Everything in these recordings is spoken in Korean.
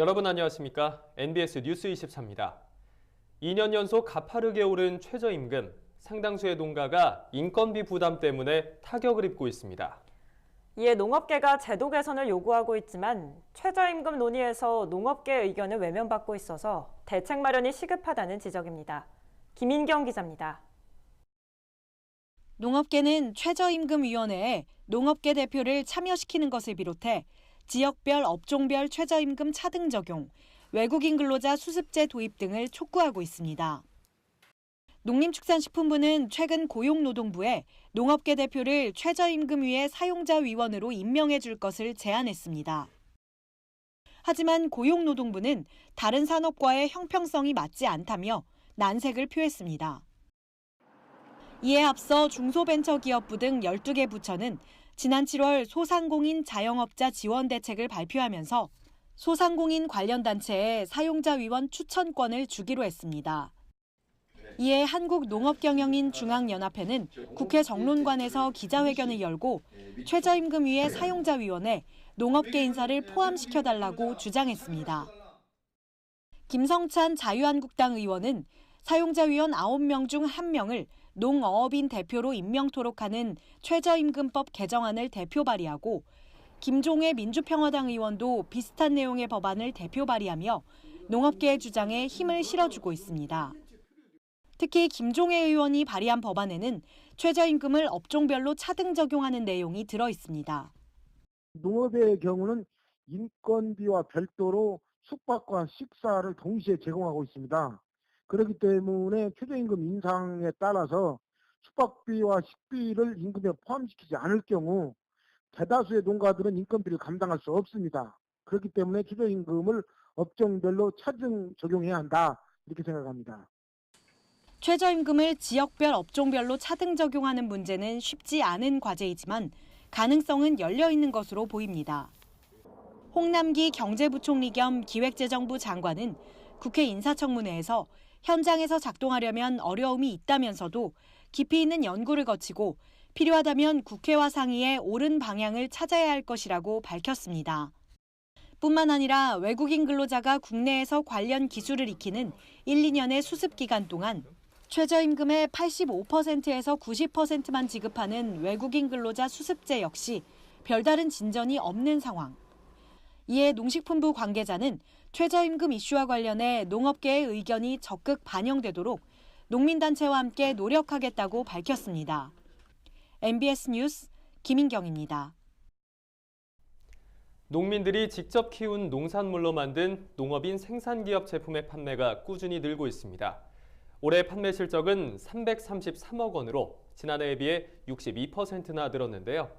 여러분 안녕하십니까? NBS 뉴스 24입니다. 2년 연속 가파르게 오른 최저임금, 상당수의 농가가 인건비 부담 때문에 타격을 입고 있습니다. 이에 농업계가 제도 개선을 요구하고 있지만 최저임금 논의에서 농업계의 의견을 외면받고 있어서 대책 마련이 시급하다는 지적입니다. 김인경 기자입니다. 농업계는 최저임금위원회에 농업계 대표를 참여시키는 것을 비롯해 지역별, 업종별 최저임금 차등 적용, 외국인 근로자 수습제 도입 등을 촉구하고 있습니다. 농림축산식품부는 최근 고용노동부에 농업계 대표를 최저임금위의 사용자위원으로 임명해 줄 것을 제안했습니다. 하지만 고용노동부는 다른 산업과의 형평성이 맞지 않다며 난색을 표했습니다. 이에 앞서 중소벤처기업부 등 12개 부처는 지난 7월 소상공인 자영업자 지원 대책을 발표하면서 소상공인 관련 단체에 사용자위원 추천권을 주기로 했습니다. 이에 한국농업경영인 중앙연합회는 국회 정론관에서 기자회견을 열고 최저임금위의 사용자위원회 농업계 인사를 포함시켜달라고 주장했습니다. 김성찬 자유한국당 의원은 사용자위원 9명 중 1명을 농어업인 대표로 임명토록 하는 최저임금법 개정안을 대표 발의하고 김종애 민주평화당 의원도 비슷한 내용의 법안을 대표 발의하며 농업계의 주장에 힘을 실어주고 있습니다. 특히 김종애 의원이 발의한 법안에는 최저임금을 업종별로 차등 적용하는 내용이 들어 있습니다. 농업의 경우는 인건비와 별도로 숙박과 식사를 동시에 제공하고 있습니다. 그렇기 때문에 최저임금 인상에 따라서 숙박비와 식비를 임금에 포함시키지 않을 경우 대다수의 농가들은 인건비를 감당할 수 없습니다. 그렇기 때문에 최저임금을 업종별로 차등 적용해야 한다, 이렇게 생각합니다. 최저임금을 지역별, 업종별로 차등 적용하는 문제는 쉽지 않은 과제이지만 가능성은 열려 있는 것으로 보입니다. 홍남기 경제부총리 겸 기획재정부 장관은 국회 인사청문회에서 현장에서 작동하려면 어려움이 있다면서도 깊이 있는 연구를 거치고 필요하다면 국회와 상의해 옳은 방향을 찾아야 할 것이라고 밝혔습니다. 뿐만 아니라 외국인 근로자가 국내에서 관련 기술을 익히는 1, 2년의 수습 기간 동안 최저임금의 85%에서 90%만 지급하는 외국인 근로자 수습제 역시 별다른 진전이 없는 상황. 이에 농식품부 관계자는 최저임금 이슈와 관련해 농업계의 의견이 적극 반영되도록 농민단체와 함께 노력하겠다고 밝혔습니다. NBS 뉴스 김인경입니다. 농민들이 직접 키운 농산물로 만든 농업인 생산기업 제품의 판매가 꾸준히 늘고 있습니다. 올해 판매 실적은 333억 원으로 지난해에 비해 62%나 늘었는데요.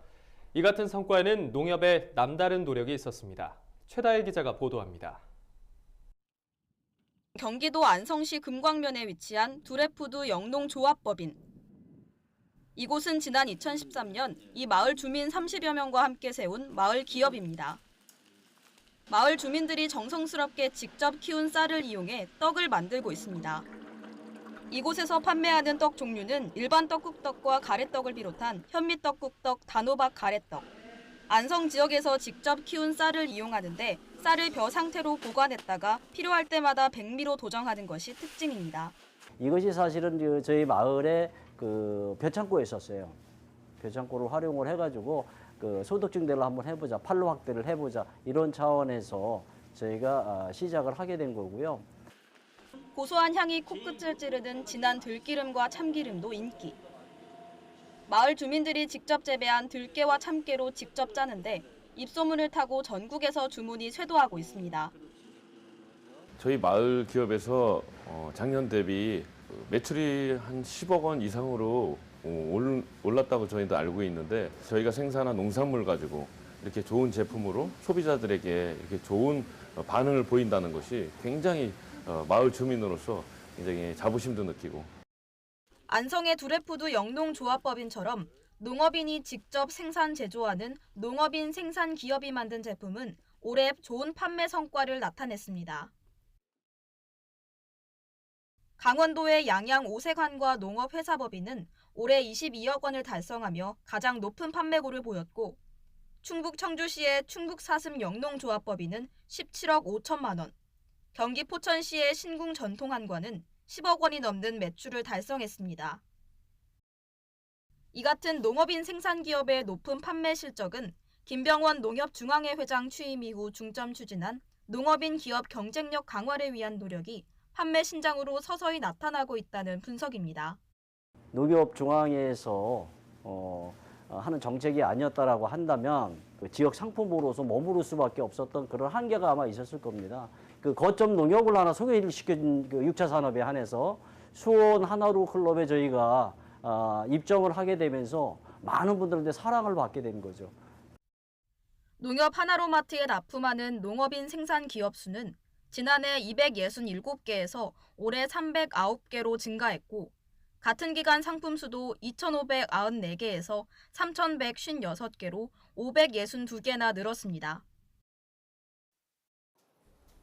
이 같은 성과에는 농협의 남다른 노력이 있었습니다. 최다혜 기자가 보도합니다. 경기도 안성시 금광면에 위치한 두레푸드 영농조합법인. 이곳은 지난 2013년 이 마을 주민 30여 명과 함께 세운 마을 기업입니다. 마을 주민들이 정성스럽게 직접 키운 쌀을 이용해 떡을 만들고 있습니다. 이곳에서 판매하는 떡 종류는 일반 떡국떡과 가래떡을 비롯한 현미떡국떡, 단호박 가래떡. 안성 지역에서 직접 키운 쌀을 이용하는데 쌀을 벼 상태로 보관했다가 필요할 때마다 백미로 도정하는 것이 특징입니다. 이것이 사실은 저희 마을에 그 벼창고에 있었어요. 벼창고를 활용을 해가지고 그 소득 증대를 한번 해보자, 판로 확대를 해보자, 이런 차원에서 저희가 시작을 하게 된 거고요. 고소한 향이 코끝을 찌르는 진한 들기름과 참기름도 인기. 마을 주민들이 직접 재배한 들깨와 참깨로 직접 짜는데 입소문을 타고 전국에서 주문이 쇄도하고 있습니다. 저희 마을 기업에서 작년 대비 매출이 한 10억 원 이상으로 올랐다고 저희도 알고 있는데 저희가 생산한 농산물 가지고 이렇게 좋은 제품으로 소비자들에게 이렇게 좋은 반응을 보인다는 것이 굉장히 마을 주민으로서 굉장히 자부심도 느끼고. 안성의 두레푸드 영농조합법인처럼 농업인이 직접 생산 제조하는 농업인 생산기업이 만든 제품은 올해 좋은 판매 성과를 나타냈습니다. 강원도의 양양 오색환과 농업회사법인은 올해 22억 원을 달성하며 가장 높은 판매고를 보였고 충북 청주시의 충북사슴 영농조합법인은 17억 5천만 원, 경기 포천시의 신궁 전통한과는 10억 원이 넘는 매출을 달성했습니다. 이 같은 농업인 생산기업의 높은 판매 실적은 김병원 농협중앙회 회장 취임 이후 중점 추진한 농업인 기업 경쟁력 강화를 위한 노력이 판매 신장으로 서서히 나타나고 있다는 분석입니다. 농협중앙회에서 하는 정책이 아니었다라고 한다면 그 지역 상품으로서 머무를 수밖에 없었던 그런 한계가 아마 있었을 겁니다. 그 거점 농협을 하나 소개를 시킨 그 6차 산업에 한해서 수원 하나로 클럽에 저희가 입점을 하게 되면서 많은 분들한테 사랑을 받게 된 거죠. 농협 하나로마트에 납품하는 농업인 생산 기업 수는 지난해 267개에서 올해 309개로 증가했고, 같은 기간 상품 수도 2,594개에서 3,156개로 562개나 늘었습니다.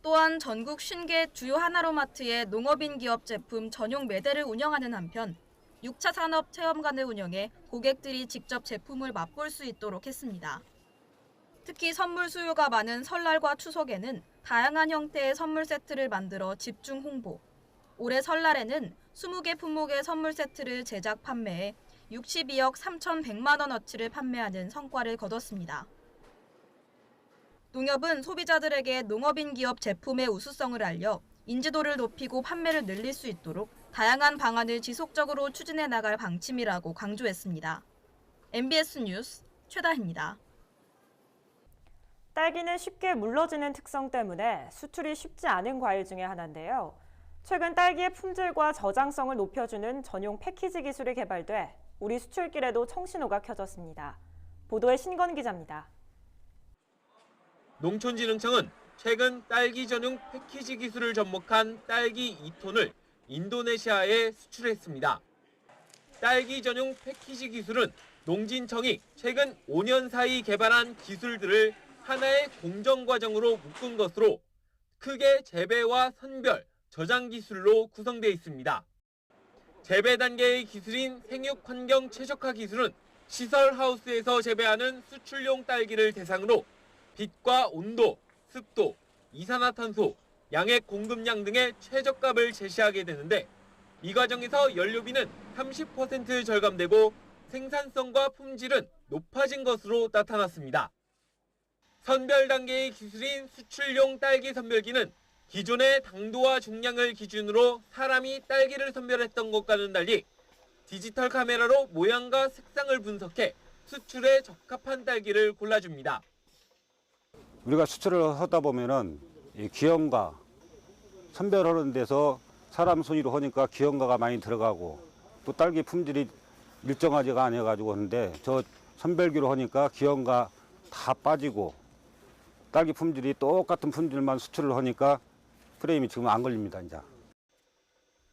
또한 전국 50개 주요 하나로마트의 농업인 기업 제품 전용 매대를 운영하는 한편 6차 산업 체험관을 운영해 고객들이 직접 제품을 맛볼 수 있도록 했습니다. 특히 선물 수요가 많은 설날과 추석에는 다양한 형태의 선물 세트를 만들어 집중 홍보. 올해 설날에는 20개 품목의 선물 세트를 제작 판매해 62억 3,100만 원어치를 판매하는 성과를 거뒀습니다. 농협은 소비자들에게 농업인 기업 제품의 우수성을 알려 인지도를 높이고 판매를 늘릴 수 있도록 다양한 방안을 지속적으로 추진해 나갈 방침이라고 강조했습니다. MBS 뉴스 최다희입니다. 딸기는 쉽게 물러지는 특성 때문에 수출이 쉽지 않은 과일 중에 하나인데요. 최근 딸기의 품질과 저장성을 높여주는 전용 패키지 기술이 개발돼 우리 수출길에도 청신호가 켜졌습니다. 보도에 신건 기자입니다. 농촌진흥청은 최근 딸기 전용 패키지 기술을 접목한 딸기 2톤을 인도네시아에 수출했습니다. 딸기 전용 패키지 기술은 농진청이 최근 5년 사이 개발한 기술들을 하나의 공정 과정으로 묶은 것으로 크게 재배와 선별, 저장 기술로 구성되어 있습니다. 재배 단계의 기술인 생육 환경 최적화 기술은 시설 하우스에서 재배하는 수출용 딸기를 대상으로 빛과 온도, 습도, 이산화탄소, 양액 공급량 등의 최저값을 제시하게 되는데 이 과정에서 연료비는 30% 절감되고 생산성과 품질은 높아진 것으로 나타났습니다. 선별 단계의 기술인 수출용 딸기 선별기는 기존의 당도와 중량을 기준으로 사람이 딸기를 선별했던 것과는 달리 디지털 카메라로 모양과 색상을 분석해 수출에 적합한 딸기를 골라줍니다. 우리가 수출을 하다 보면은 이 기형가 선별하는 데서 사람 손으로 하니까 기형가가 많이 들어가고 또 딸기 품질이 일정하지가 않아가지고 하는데 저 선별기로 하니까 기형가 다 빠지고 딸기 품질이 똑같은 품질만 수출을 하니까 프레임이 지금 안 걸립니다, 이제.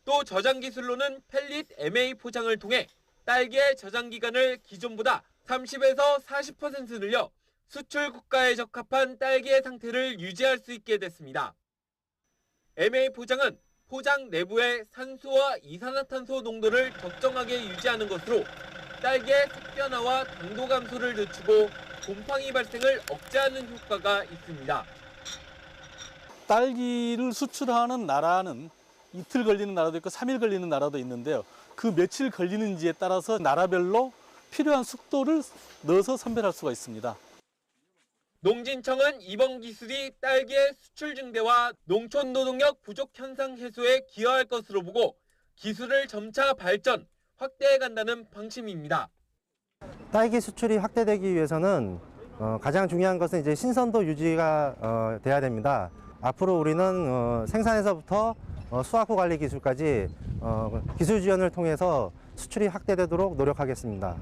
또 저장 기술로는 펠릿 MA 포장을 통해 딸기의 저장 기간을 기존보다 30에서 40% 늘려 수출 국가에 적합한 딸기의 상태를 유지할 수 있게 됐습니다. MA 포장은 포장 내부의 산소와 이산화탄소 농도를 적정하게 유지하는 것으로 딸기의 색 변화와 당도 감소를 늦추고 곰팡이 발생을 억제하는 효과가 있습니다. 딸기를 수출하는 나라는 이틀 걸리는 나라도 있고 3일 걸리는 나라도 있는데요. 그 며칠 걸리는지에 따라서 나라별로 필요한 숙도를 넣어서 선별할 수가 있습니다. 농진청은 이번 기술이 딸기의 수출 증대와 농촌 노동력 부족 현상 해소에 기여할 것으로 보고 기술을 점차 발전, 확대해 간다는 방침입니다. 딸기 수출이 확대되기 위해서는 가장 중요한 것은 이제 신선도 유지가 돼야 됩니다. 앞으로 우리는 생산에서부터 수확후 관리 기술까지 기술 지원을 통해서 수출이 확대되도록 노력하겠습니다.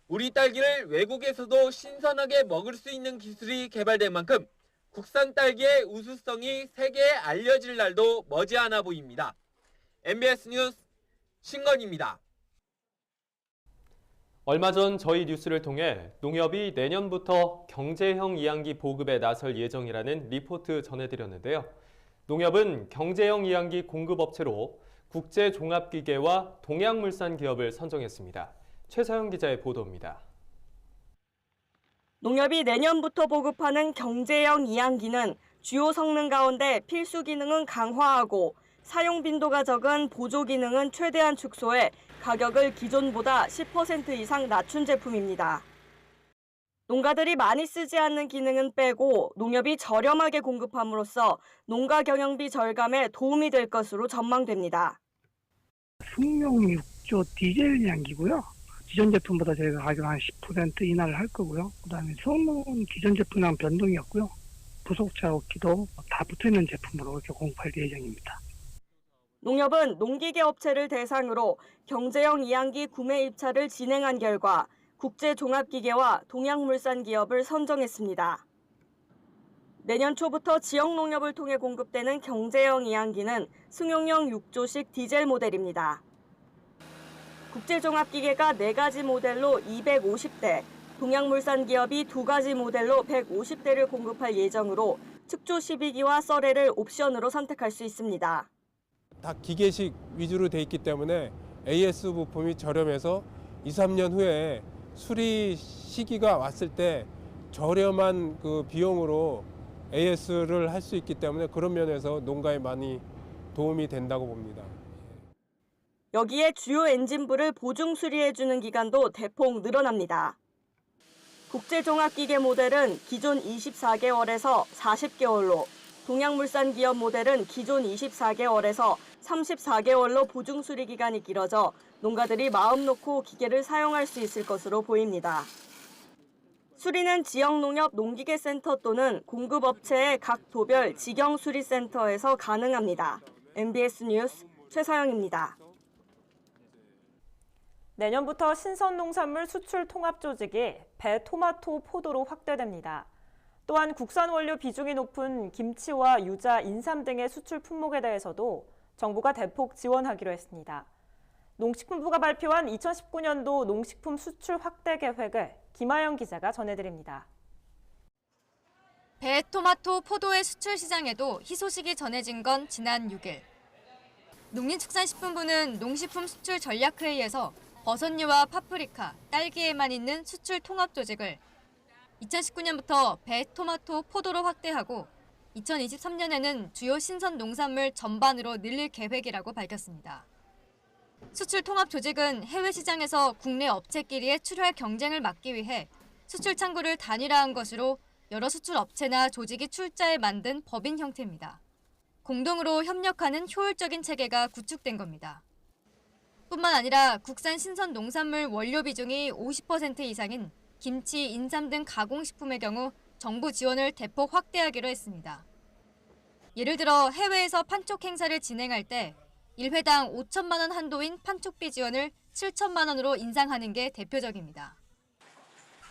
우리 딸기를 외국에서도 신선하게 먹을 수 있는 기술이 개발된 만큼 국산 딸기의 우수성이 세계에 알려질 날도 머지않아 보입니다. MBS 뉴스 신건입니다. 얼마 전 저희 뉴스를 통해 농협이 내년부터 경제형 이항기 보급에 나설 예정이라는 리포트 전해드렸는데요. 농협은 경제형 이항기 공급업체로 국제종합기계와 동양물산 기업을 선정했습니다. 최서영 기자의 보도입니다. 농협이 내년부터 보급하는 경제형 이항기는 주요 성능 가운데 필수 기능은 강화하고 사용 빈도가 적은 보조 기능은 최대한 축소해 가격을 기존보다 10% 이상 낮춘 제품입니다. 농가들이 많이 쓰지 않는 기능은 빼고 농협이 저렴하게 공급함으로써 농가 경영비 절감에 도움이 될 것으로 전망됩니다. 승용 6조 디젤 양기고요. 기존 제품보다 저희가 가격 한 10% 인하를 할 거고요. 그다음에 성능은 기존 제품이랑 변동이 없고요. 부속 자국기도 다 붙어있는 제품으로 이렇게 공급할 예정입니다. 농협은 농기계 업체를 대상으로 경제형 이항기 구매 입찰을 진행한 결과 국제종합기계와 동양물산기업을 선정했습니다. 내년 초부터 지역 농협을 통해 공급되는 경제형 이항기는 승용형 6조식 디젤 모델입니다. 국제종합기계가 4가지 모델로 250대, 동양물산기업이 2가지 모델로 150대를 공급할 예정으로 축조 12기와 썰레를 옵션으로 선택할 수 있습니다. 다 기계식 위주로 돼 있기 때문에 AS 부품이 저렴해서 2, 3년 후에 수리 시기가 왔을 때 저렴한 그 비용으로 AS를 할 수 있기 때문에 그런 면에서 농가에 많이 도움이 된다고 봅니다. 여기에 주요 엔진부를 보증 수리해주는 기간도 대폭 늘어납니다. 국제종합기계 모델은 기존 24개월에서 40개월로, 동양물산 기업 모델은 기존 24개월에서 34개월로 보증 수리 기간이 길어져 농가들이 마음 놓고 기계를 사용할 수 있을 것으로 보입니다. 수리는 지역농협 농기계센터 또는 공급업체의 각 도별 직영수리센터에서 가능합니다. MBS 뉴스 최서영입니다. 내년부터 신선농산물 수출 통합조직이 배, 토마토, 포도로 확대됩니다. 또한 국산 원료 비중이 높은 김치와 유자, 인삼 등의 수출 품목에 대해서도 정부가 대폭 지원하기로 했습니다. 농식품부가 발표한 2019년도 농식품 수출 확대 계획을 김하영 기자가 전해드립니다. 배, 토마토, 포도의 수출 시장에도 희소식이 전해진 건 지난 6일. 농림축산식품부는 농식품 수출 전략회의에서 버섯류와 파프리카, 딸기에만 있는 수출 통합조직을 2019년부터 배, 토마토, 포도로 확대하고 2023년에는 주요 신선 농산물 전반으로 늘릴 계획이라고 밝혔습니다. 수출 통합 조직은 해외 시장에서 국내 업체끼리의 출혈 경쟁을 막기 위해 수출 창구를 단일화한 것으로 여러 수출 업체나 조직이 출자해 만든 법인 형태입니다. 공동으로 협력하는 효율적인 체계가 구축된 겁니다. 뿐만 아니라 국산 신선 농산물 원료 비중이 50% 이상인 김치, 인삼 등 가공식품의 경우 정부 지원을 대폭 확대하기로 했습니다. 예를 들어 해외에서 판촉 행사를 진행할 때 1회당 5천만 원 한도인 판촉비 지원을 7천만 원으로 인상하는 게 대표적입니다.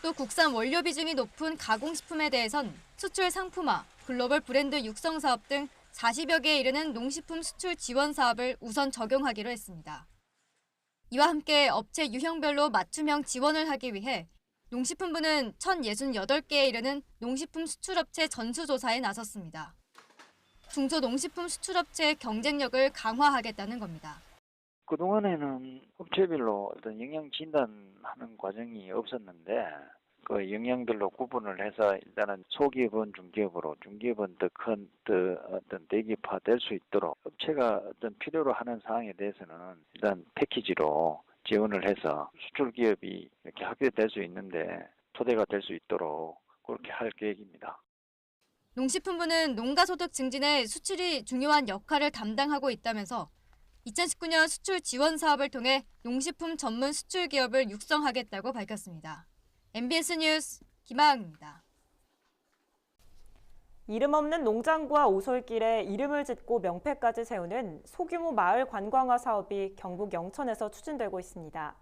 또 국산 원료 비중이 높은 가공식품에 대해선 수출 상품화, 글로벌 브랜드 육성 사업 등 40여 개에 이르는 농식품 수출 지원 사업을 우선 적용하기로 했습니다. 이와 함께 업체 유형별로 맞춤형 지원을 하기 위해 농식품부는 1,068개에 이르는 농식품 수출업체 전수조사에 나섰습니다. 중소농식품 수출업체의 경쟁력을 강화하겠다는 겁니다. 그동안에는 업체별로 어떤 영양 진단하는 과정이 없었는데 그 영양별로 구분을 해서 일단은 소기업은 중기업으로, 중기업은 더 큰 어떤 대기업화 될 수 있도록 업체가 어떤 필요로 하는 사항에 대해서는 일단 패키지로 지원을 해서 수출 기업이 이렇게 확대될 수 있는데 토대가 될 수 있도록 그렇게 할 계획입니다. 농식품부는 농가소득 증진에 수출이 중요한 역할을 담당하고 있다면서 2019년 수출 지원 사업을 통해 농식품 전문 수출 기업을 육성하겠다고 밝혔습니다. MBS 뉴스 김하영입니다. 이름 없는 농장과 오솔길에 이름을 짓고 명패까지 세우는 소규모 마을 관광화 사업이 경북 영천에서 추진되고 있습니다.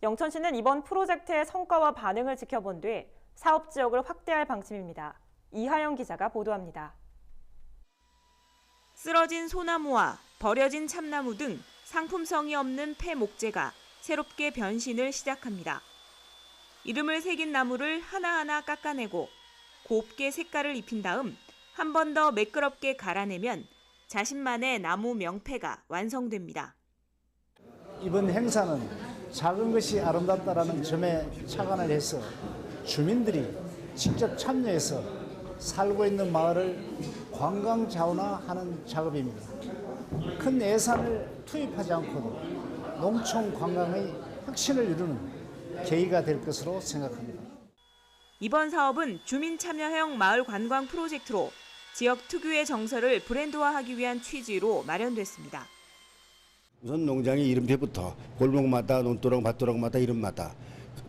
영천시는 이번 프로젝트의 성과와 반응을 지켜본 뒤 사업 지역을 확대할 방침입니다. 이하영 기자가 보도합니다. 쓰러진 소나무와 버려진 참나무 등 상품성이 없는 폐목재가 새롭게 변신을 시작합니다. 이름을 새긴 나무를 하나하나 깎아내고 곱게 색깔을 입힌 다음 한 번 더 매끄럽게 갈아내면 자신만의 나무 명패가 완성됩니다. 이번 행사는 작은 것이 아름답다라는 점에 착안을 해서 주민들이 직접 참여해서 살고 있는 마을을 관광 자원화하는 작업입니다. 큰 예산을 투입하지 않고도 농촌 관광의 혁신을 이루는 계기가 될 것으로 생각합니다. 이번 사업은 주민 참여형 마을 관광 프로젝트로 지역 특유의 정서를 브랜드화하기 위한 취지로 마련됐습니다. 우선 농장의 이름표부터 골목마다 논두렁, 밭두렁마다 이름마다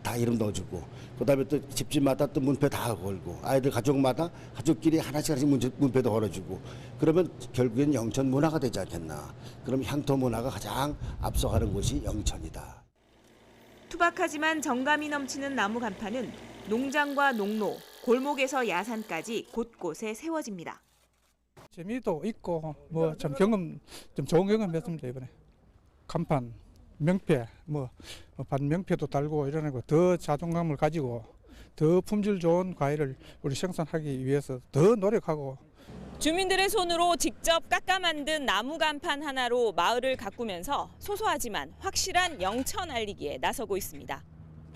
다 이름 넣어주고, 그다음에 또 집집마다 또 문표 다 걸고, 아이들 가족마다 가족끼리 하나씩 문표도 걸어주고, 그러면 결국엔 영천 문화가 되지 않겠나. 그럼 향토 문화가 가장 앞서가는 곳이 영천이다. 투박하지만 정감이 넘치는 나무 간판은 농장과 농로, 골목에서 야산까지 곳곳에 세워집니다. 재미도 있고 좀 좋은 경험했습니다. 이번에 간판, 명패, 반명패도 달고 이러는 거 더 자존감을 가지고 더 품질 좋은 과일을 우리 생산하기 위해서 더 노력하고. 주민들의 손으로 직접 깎아 만든 나무 간판 하나로 마을을 가꾸면서 소소하지만 확실한 영천 알리기에 나서고 있습니다.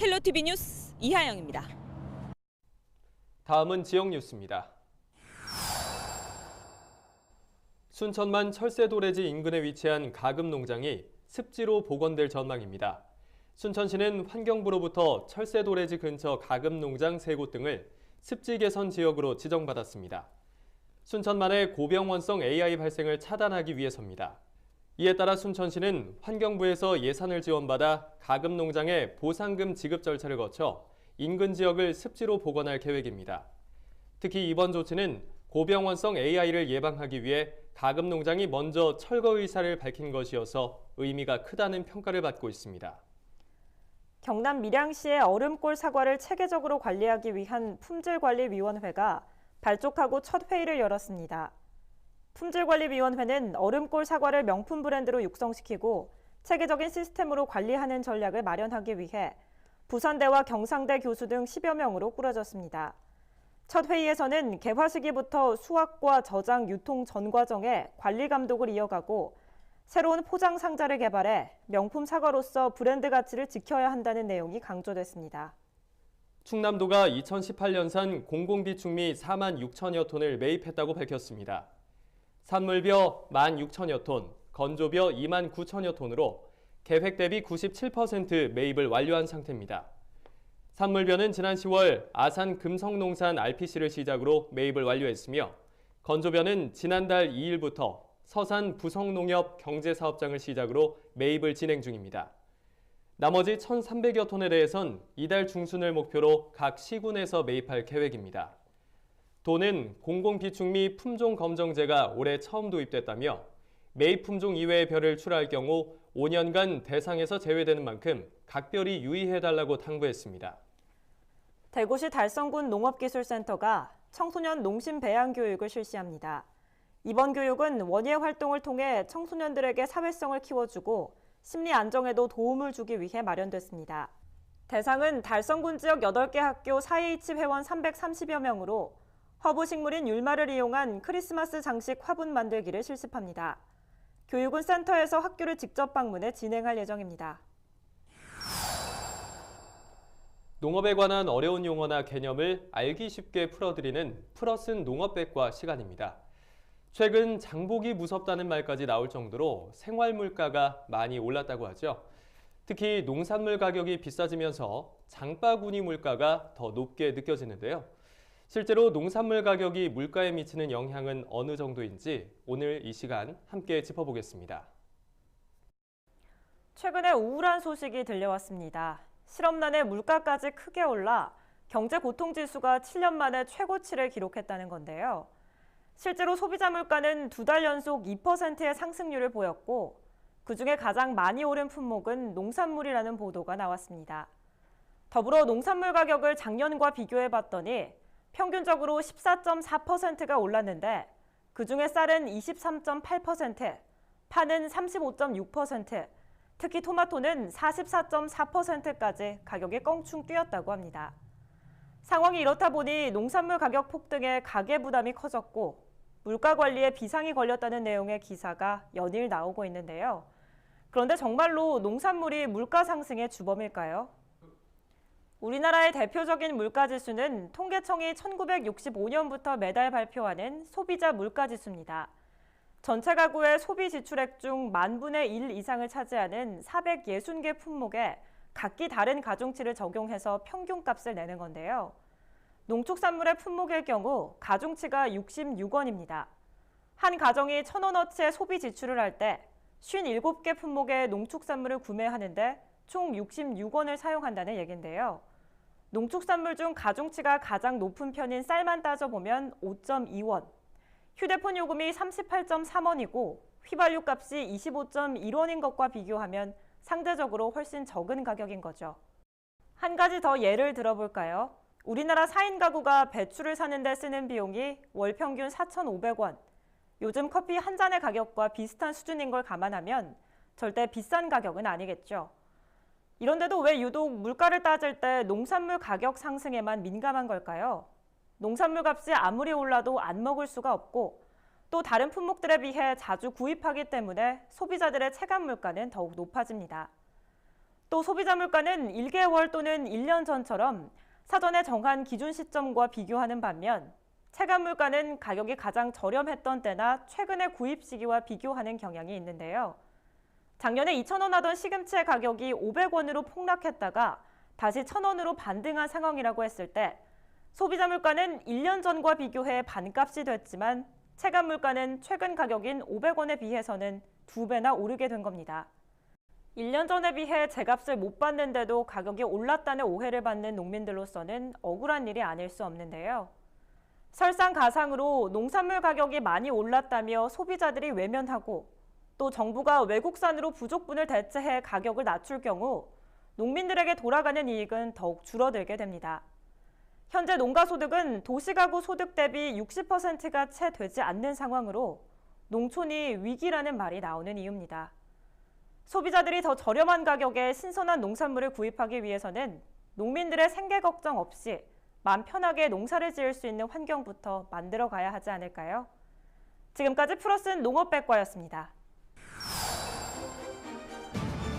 헬로티비 뉴스 이하영입니다. 다음은 지역 뉴스입니다. 순천만 철새도래지 인근에 위치한 가금 농장이 습지로 복원될 전망입니다. 순천시는 환경부로부터 철새도래지 근처 가금 농장 3곳 등을 습지 개선 지역으로 지정받았습니다. 순천만의 고병원성 AI 발생을 차단하기 위해서입니다. 이에 따라 순천시는 환경부에서 예산을 지원받아 가금 농장의 보상금 지급 절차를 거쳐 인근 지역을 습지로 복원할 계획입니다. 특히 이번 조치는 고병원성 AI를 예방하기 위해 가금 농장이 먼저 철거 의사를 밝힌 것이어서 의미가 크다는 평가를 받고 있습니다. 경남 밀양시의 얼음골 사과를 체계적으로 관리하기 위한 품질관리위원회가 발족하고 첫 회의를 열었습니다. 품질관리위원회는 얼음골 사과를 명품 브랜드로 육성시키고 체계적인 시스템으로 관리하는 전략을 마련하기 위해 부산대와 경상대 교수 등 10여 명으로 꾸려졌습니다. 첫 회의에서는 개화 시기부터 수확과 저장, 유통 전 과정에 관리 감독을 이어가고 새로운 포장 상자를 개발해 명품 사과로서 브랜드 가치를 지켜야 한다는 내용이 강조됐습니다. 충남도가 2018년산 공공비축미 4만 6천여 톤을 매입했다고 밝혔습니다. 산물벼 1만 6천여 톤, 건조벼 2만 9천여 톤으로 계획 대비 97% 매입을 완료한 상태입니다. 산물벼는 지난 10월 아산 금성농산 RPC를 시작으로 매입을 완료했으며 건조벼는 지난달 2일부터 서산 부성농협 경제사업장을 시작으로 매입을 진행 중입니다. 나머지 1,300여 톤에 대해선 이달 중순을 목표로 각 시군에서 매입할 계획입니다. 도는 공공비축미 품종검정제가 올해 처음 도입됐다며 매입 품종 이외의 벼를 출하할 경우 5년간 대상에서 제외되는 만큼 각별히 유의해달라고 당부했습니다. 대구시 달성군 농업기술센터가 청소년 농심 배양 교육을 실시합니다. 이번 교육은 원예 활동을 통해 청소년들에게 사회성을 키워주고 심리 안정에도 도움을 주기 위해 마련됐습니다. 대상은 달성군 지역 8개 학교 4H 회원 330여 명으로 허브 식물인 율마를 이용한 크리스마스 장식 화분 만들기를 실습합니다. 교육은 센터에서 학교를 직접 방문해 진행할 예정입니다. 농업에 관한 어려운 용어나 개념을 알기 쉽게 풀어드리는 풀어쓴 농업백과 시간입니다. 최근 장보기 무섭다는 말까지 나올 정도로 생활 물가가 많이 올랐다고 하죠. 특히 농산물 가격이 비싸지면서 장바구니 물가가 더 높게 느껴지는데요. 실제로 농산물 가격이 물가에 미치는 영향은 어느 정도인지 오늘 이 시간 함께 짚어보겠습니다. 최근에 우울한 소식이 들려왔습니다. 실업난에 물가까지 크게 올라 경제 고통 지수가 7년 만에 최고치를 기록했다는 건데요. 실제로 소비자 물가는 2달 연속 2%의 상승률을 보였고 그중에 가장 많이 오른 품목은 농산물이라는 보도가 나왔습니다. 더불어 농산물 가격을 작년과 비교해봤더니 평균적으로 14.4%가 올랐는데 그중에 쌀은 23.8%, 파는 35.6%, 특히 토마토는 44.4%까지 가격이 껑충 뛰었다고 합니다. 상황이 이렇다 보니 농산물 가격 폭등에 가계 부담이 커졌고 물가 관리에 비상이 걸렸다는 내용의 기사가 연일 나오고 있는데요. 그런데 정말로 농산물이 물가 상승의 주범일까요? 우리나라의 대표적인 물가지수는 통계청이 1965년부터 매달 발표하는 소비자 물가지수입니다. 전체 가구의 소비 지출액 중 10,000분의 1 이상을 차지하는 460개 품목에 각기 다른 가중치를 적용해서 평균값을 내는 건데요. 농축산물의 품목일 경우 가중치가 66원입니다. 한 가정이 1,000원어치의 소비 지출을 할 때 57개 품목의 농축산물을 구매하는데 총 66원을 사용한다는 얘긴데요. 농축산물 중 가중치가 가장 높은 편인 쌀만 따져보면 5.2원, 휴대폰 요금이 38.3원이고 휘발유 값이 25.1원인 것과 비교하면 상대적으로 훨씬 적은 가격인 거죠. 한 가지 더 예를 들어볼까요? 우리나라 4인 가구가 배추를 사는 데 쓰는 비용이 월 평균 4,500원, 요즘 커피 한 잔의 가격과 비슷한 수준인 걸 감안하면 절대 비싼 가격은 아니겠죠. 이런데도 왜 유독 물가를 따질 때 농산물 가격 상승에만 민감한 걸까요? 농산물 값이 아무리 올라도 안 먹을 수가 없고 또 다른 품목들에 비해 자주 구입하기 때문에 소비자들의 체감 물가는 더욱 높아집니다. 또 소비자 물가는 1개월 또는 1년 전처럼 사전에 정한 기준 시점과 비교하는 반면 체감 물가는 가격이 가장 저렴했던 때나 최근의 구입 시기와 비교하는 경향이 있는데요. 작년에 2,000원 하던 시금치의 가격이 500원으로 폭락했다가 다시 1,000원으로 반등한 상황이라고 했을 때 소비자 물가는 1년 전과 비교해 반값이 됐지만 체감 물가는 최근 가격인 500원에 비해서는 2배나 오르게 된 겁니다. 1년 전에 비해 제값을 못 받는데도 가격이 올랐다는 오해를 받는 농민들로서는 억울한 일이 아닐 수 없는데요. 설상가상으로 농산물 가격이 많이 올랐다며 소비자들이 외면하고 또 정부가 외국산으로 부족분을 대체해 가격을 낮출 경우 농민들에게 돌아가는 이익은 더욱 줄어들게 됩니다. 현재 농가소득은 도시가구 소득 대비 60%가 채 되지 않는 상황으로 농촌이 위기라는 말이 나오는 이유입니다. 소비자들이 더 저렴한 가격에 신선한 농산물을 구입하기 위해서는 농민들의 생계 걱정 없이 마음 편하게 농사를 지을 수 있는 환경부터 만들어가야 하지 않을까요? 지금까지 풀어쓴 농업백과였습니다.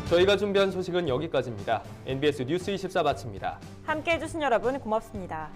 저희가 준비한 소식은 여기까지입니다. NBS 뉴스 24 마칩니다. 함께해 주신 여러분 고맙습니다.